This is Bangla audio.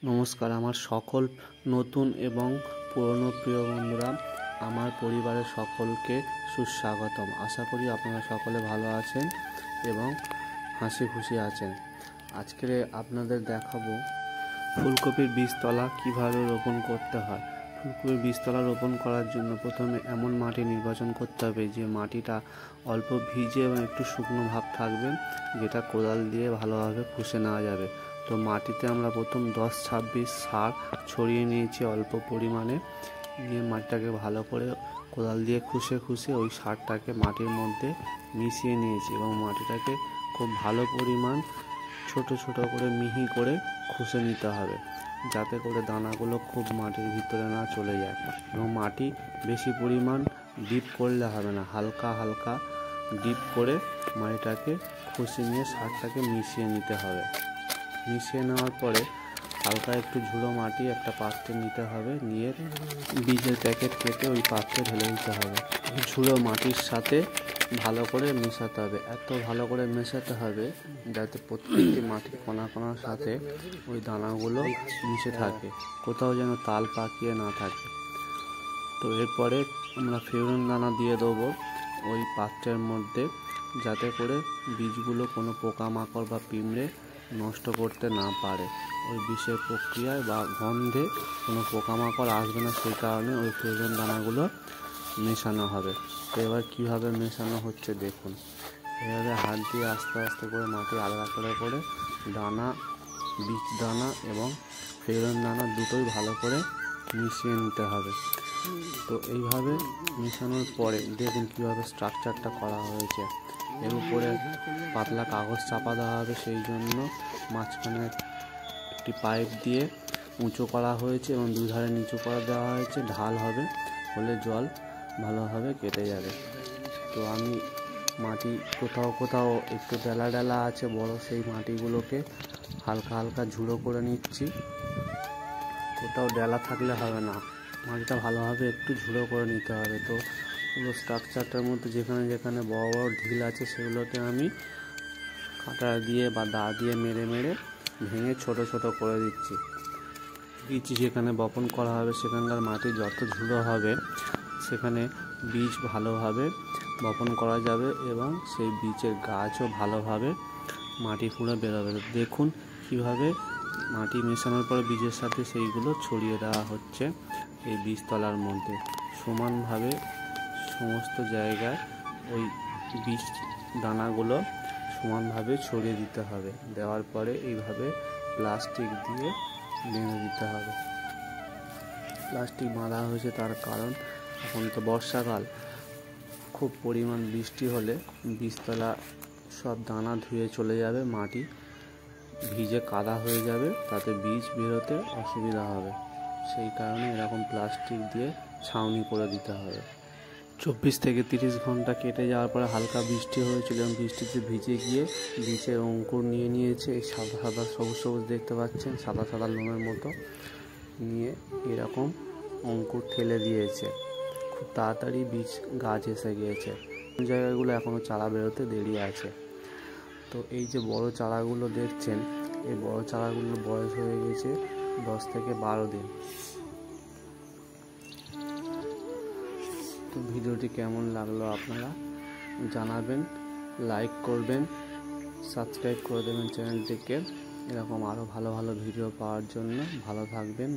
নমস্কার আমার সকল নতুন এবং পুরনো প্রিয় বন্ধুরা, আমার পরিবারের সকলকে সুস্বাগতম। আশা করি আপনারা সকলে ভালো আছেন এবং হাসি খুশি আছেন। আজকে আপনাদের দেখাবো ফুলকপির বীজতলা কিভাবে রোপণ করতে হয়। ফুলকপির বীজতলা রোপণ করার জন্য প্রথমে এমন মাটি নির্বাচন করতে হবে যে মাটিটা অল্প ভিজে এবং একটু শুকনো ভাব থাকবে, যেটা কোদাল দিয়ে ভালোভাবে খুঁজে নেওয়া যাবে। তো মাটিতে আমরা প্রথম 10-26 সার ছড়িয়ে নিয়েছি অল্প পরিমাণে, নিয়ে মাটিটাকে ভালো করে কোদাল দিয়ে খুঁজে ওই সারটাকে মাটির মধ্যে মিশিয়ে নিয়েছি এবং মাটিটাকে খুব ভালো পরিমাণ ছোট ছোট করে মিহি করে খুঁজে নিতে হবে, যাতে করে দানাগুলো খুব মাটির ভিতরে না চলে যায়। এবং মাটি বেশি পরিমাণ ডিপ করলে হবে না, হালকা হালকা ডিপ করে মাটিটাকে খুঁজে নিয়ে সারটাকে মিশিয়ে নিতে হবে। মিশিয়ে নেওয়ার পরে হালকা একটু ঝুড়ো মাটি একটা পাত্রে নিতে হবে, নিয়ে বীজের প্যাকেট কেটে ওই পাত্রে ঢেলে দিতে হবে। ঝুড়ো মাটির সাথে ভালো করে মেশাতে হবে, এত ভালো করে মেশাতে হবে যাতে প্রত্যেকটি মাটির কণার সাথে ওই দানাগুলো মিশে থাকে, কোথাও যেন তাল পাকিয়ে না থাকে। তো এরপরে আমরা ফেরন দানা দিয়ে দেবো ওই পাত্রের মধ্যে, যাতে করে বীজগুলো কোনো পোকামাকড় বা পিঁমড়ে নষ্ট করতে না পারে। ওই বিষের প্রক্রিয়ায় বা গন্ধে কোনো পোকামাকড় আসবে না, সেই কারণে ওই ফেরন দানাগুলো মেশানো হবে। তো এবার কীভাবে মেশানো হচ্ছে দেখুন। এভাবে হাত দিয়ে আস্তে আস্তে করে মাটি আলাদা করে দানা, বীজ দানা এবং ফেরন দানা দুটোই ভালো করে মিশিয়ে নিতে হবে। তো এইভাবে মেশানোর পরে দেখুন কীভাবে স্ট্রাকচারটা করা হয়েছে। এর উপরে পাতলা কাগজ চাপা দেওয়া হবে, সেই জন্য মাঝখানে একটি পাইপ দিয়ে উঁচু করা হয়েছে এবং দুধারে নিচু করে দেওয়া হয়েছে। ঢাল হবে, হলে জল ভালোভাবে কেটে যাবে। তো আমি মাটি কোথাও একটু ডেলা আছে বড়, সেই মাটিগুলোকে হালকা হালকা ঝুড়ো করে নিচ্ছি। কোথাও ডেলা থাকলে হবে না, মাটিটা ভালোভাবে একটু ঝুড়ো করে নিতে হবে। তো পুরো স্ট্রাকচারটার মধ্যে যেখানে যেখানে বড় বড় ঢিল আছে সেগুলোকে আমি কাঁটা দিয়ে বা দা দিয়ে মেরে ভেঙে ছোট ছোট করে দিচ্ছি। বীজ যেখানে বপন করা হবে সেখানকার মাটি যত ঝুড়ো হবে সেখানে বীজ ভালোভাবে বপন করা যাবে এবং সেই বীজের গাছও ভালোভাবে মাটি ফুঁড়ে বেরোবে। দেখুন কীভাবে মাটি মেশানোর পরে বীজের সাথে সেইগুলো ছড়িয়ে দেওয়া হচ্ছে এই বীজতলার মধ্যে। সমানভাবে সমস্ত জায়গায় ওই বীজ দানাগুলো সমানভাবে ছড়িয়ে দিতে হবে। দেওয়ার পরে এইভাবে প্লাস্টিক দিয়ে বেঁধে দিতে হবে। প্লাস্টিক বাঁধা হয়েছে তার কারণ এখন তো বর্ষাকাল, খুব পরিমাণ বৃষ্টি হলে বীজতলা সব দানা ধুয়ে চলে যাবে, মাটি ভিজে কাদা হয়ে যাবে, তাতে বীজ বেরোতে অসুবিধা হবে। সেই কারণে এরকম প্লাস্টিক দিয়ে ছাউনি করে দিতে হবে। 24 থেকে 30 ঘন্টা কেটে যাওয়ার পরে হালকা বৃষ্টি হয়েছিল এবং বৃষ্টিতে ভিজে গিয়ে বীজের অঙ্কুর নিয়েছে। এই সাদা সাদা সবুজ দেখতে পাচ্ছেন, সাদা সাদা লোমের মতো নিয়ে এরকম অঙ্কুর ঠেলে দিয়েছে। খুব তাড়াতাড়ি বীজ গাছ এসে গিয়েছে। জায়গাগুলো এখনও চারা বেরোতে দেরি আছে। তো এই যে বড় চারাগুলো দেখছেন, এই বড় চারাগুলোর বয়স হয়ে গেছে 10 থেকে 12 দিন। তো ভিডিওটি কেমন লাগলো আপনারা জানাবেন, লাইক করবেন, সাবস্ক্রাইব করে দেবেন চ্যানেলটিকে। এরকম আরও ভালো ভালো ভিডিও পাওয়ার জন্য। ভালো থাকবেন।